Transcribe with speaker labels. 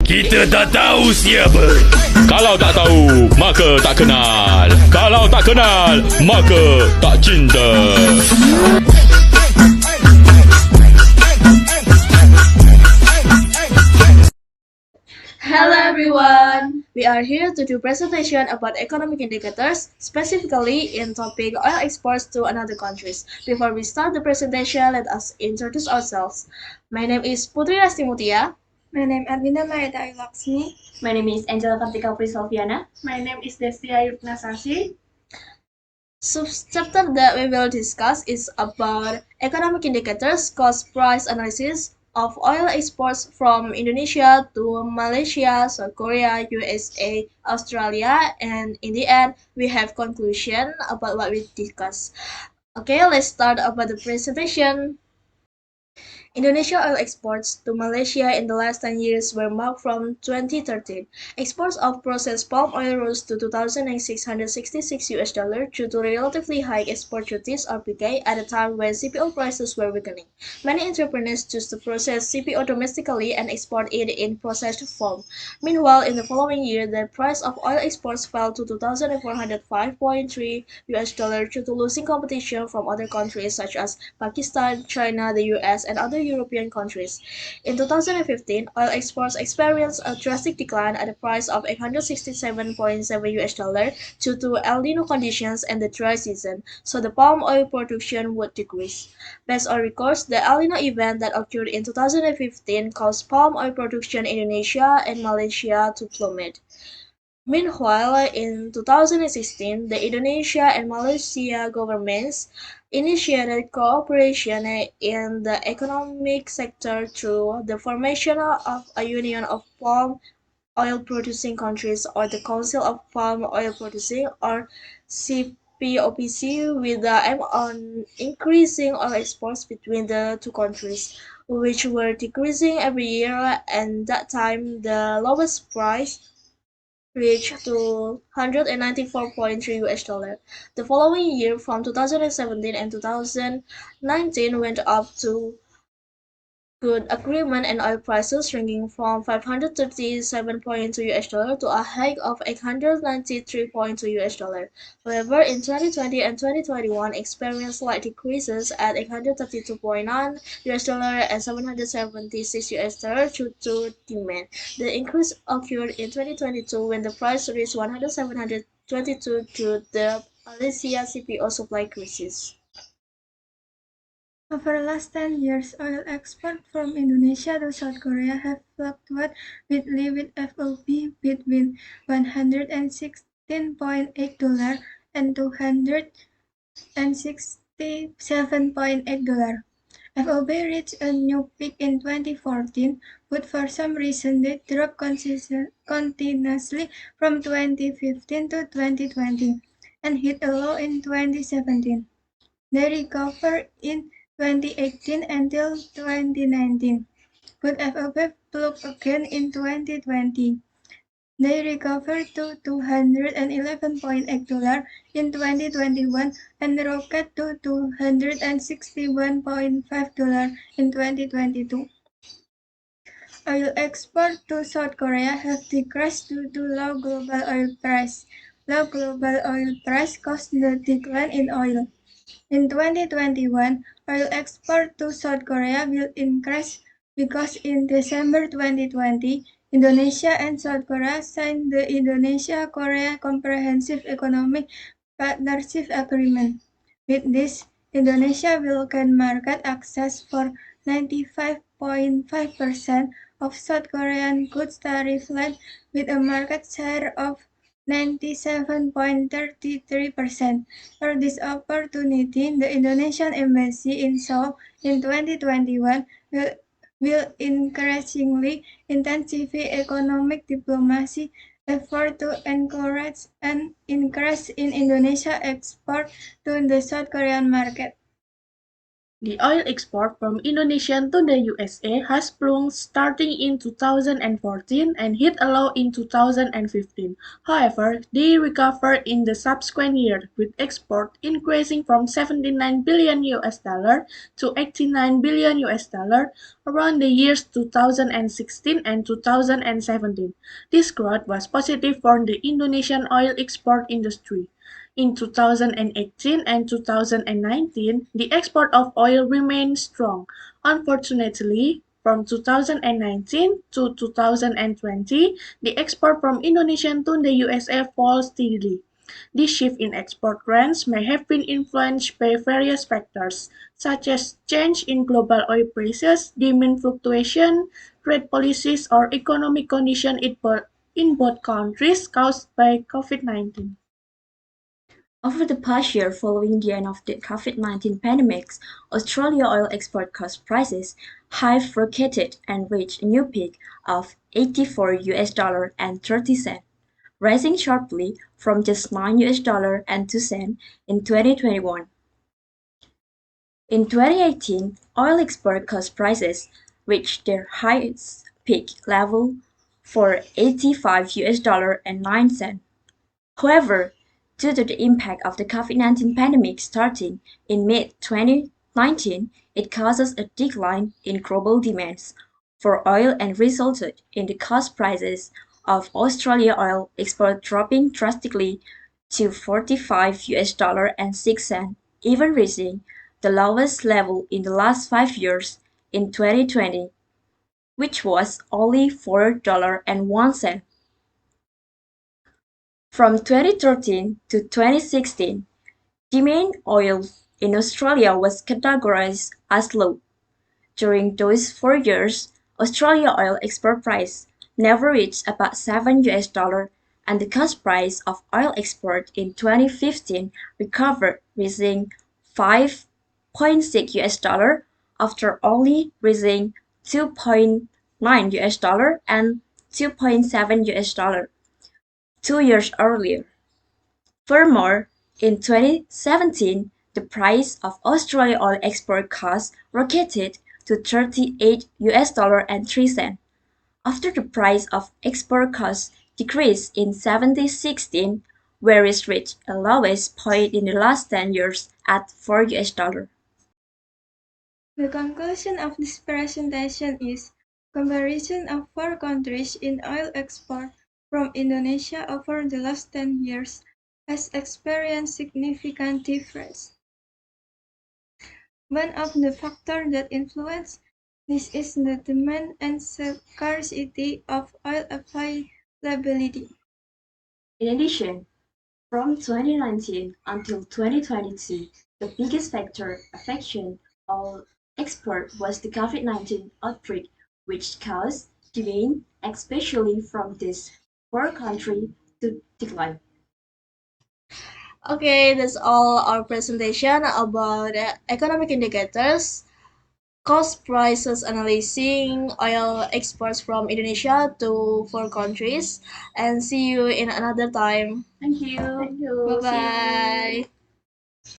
Speaker 1: Kita tak tahu siapa.
Speaker 2: Kalau tak tahu, maka tak kenal. Kalau tak kenal, maka tak cinta.
Speaker 3: Hello everyone! We are here to do presentation about economic indicators, specifically in topic oil exports to another countries. Before we start the presentation, let us introduce ourselves. My name is Putri Resti Mutia.
Speaker 4: My name is Adwina, Mareta, Laksmi.
Speaker 5: My name is Kartika, Puri, Selviana.
Speaker 6: My name is Destia, Retnasasi.
Speaker 3: Subchapter that we will discuss is about economic indicators, cost price analysis of oil exports from Indonesia to Malaysia, South Korea, USA, Australia, and in the end, we have conclusion about what we discussed. Okay, let's start about the presentation. Indonesia oil exports to Malaysia in the last 10 years were marked from 2013. Exports of processed palm oil rose to $2,666 due to relatively high export duties (RPK) at a time when CPO prices were weakening. Many entrepreneurs choose to process CPO domestically and export it in processed form. Meanwhile, in the following year, the price of oil exports fell to $2,405.3 due to losing competition from other countries such as Pakistan, China, the US, and other European countries. In 2015, oil exports experienced a drastic decline at a price of $867.7 due to El Nino conditions and the dry season, so the palm oil production would decrease. Based on records, the El Nino event that occurred in 2015 caused palm oil production in Indonesia and Malaysia to plummet. Meanwhile, in 2016, the Indonesia and Malaysia governments initiated cooperation in the economic sector through the formation of a Union of Palm Oil Producing Countries, or the Council of Palm Oil Producing, or CPOPC, with the aim on increasing oil exports between the two countries, which were decreasing every year, and that time the lowest price reached to $194.3. The following year, from 2017 and 2019, went up to good agreement and oil prices ranging from $537.2 to a hike of $893.2. However, in 2020 and 2021 experienced slight decreases at $832.9 and $776 due to demand. The increase occurred in 2022 when the price reached $722 due to the Malaysia CPO supply crisis.
Speaker 4: Over the last 10 years, oil exports from Indonesia to South Korea have fluctuated widely, with FOB between $116.8 and $267.8. FOB reached a new peak in 2014, but for some reason they dropped continuously from 2015 to 2020 and hit a low in 2017. They recovered in 2018 until 2019, but FOB plunged again in 2020. They recovered to $211.8 in 2021 and rocketed to $261.5 in 2022. Oil exports to South Korea have decreased due to low global oil price. Low global oil price caused the decline in oil. In 2021, oil export to South Korea will increase because in December 2020, Indonesia and South Korea signed the Indonesia-Korea Comprehensive Economic Partnership Agreement. With this, Indonesia will gain market access for 95.5% of South Korean goods tariff line, with a market share of 97.33%. For this opportunity, the Indonesian Embassy in Seoul in 2021 will increasingly intensify economic diplomacy effort to encourage an increase in Indonesia export to the South Korean market.
Speaker 6: The oil export from Indonesia to the USA has plunged starting in 2014 and hit a low in 2015. However, they recovered in the subsequent year, with export increasing from 79 billion US dollar to 89 billion US dollar around the years 2016 and 2017. This growth was positive for the Indonesian oil export industry. In 2018 and 2019, the export of oil remained strong. Unfortunately, from 2019 to 2020, the export from Indonesia to the USA fell steadily. This shift in export trends may have been influenced by various factors, such as change in global oil prices, demand fluctuation, trade policies, or economic conditions in both countries caused by COVID-19.
Speaker 5: Over the past year following the end of the COVID-19 pandemic, Australia oil export cost prices have rocketed and reached a new peak of 84 US dollar and 30 cents, rising sharply from just 9 US dollar and 2 cents in 2021. In 2018, oil export cost prices reached their highest peak level for 85 US dollar and 9 cents. However, due to the impact of the COVID-19 pandemic starting in mid-2019, it causes a decline in global demands for oil and resulted in the cost prices of Australia oil export dropping drastically to 45 US dollar and 6 cents, even reaching the lowest level in the last 5 years in 2020, which was only $4 and 1 cent. From 2013 to 2016, demand oil in Australia was categorized as low. During those 4 years, Australia oil export price never reached about 7 US dollar and the cost price of oil export in 2015 recovered reaching 5.6 US dollar after only reaching 2.9 US dollar and 2.7 US dollar 2 years earlier. Furthermore, in 2017, the price of Australia oil export costs rocketed to 38 US dollar and 3 cents after the price of export costs decreased in 2016, where it reached a lowest point in the last 10 years at 4 US dollar.
Speaker 4: The conclusion of this presentation is comparison of four countries in oil export from Indonesia over the last 10 years has experienced significant difference. One of the factors that influence this is the demand and scarcity of oil availability.
Speaker 5: In addition, from 2019 until 2022, the biggest factor affecting all export was the COVID-19 outbreak, which caused demand, especially from this poor country, to decline.
Speaker 3: Okay, that's all our presentation about economic indicators, cost prices analyzing oil exports from Indonesia to four countries, and see you in another time.
Speaker 5: Thank you.
Speaker 3: Bye bye.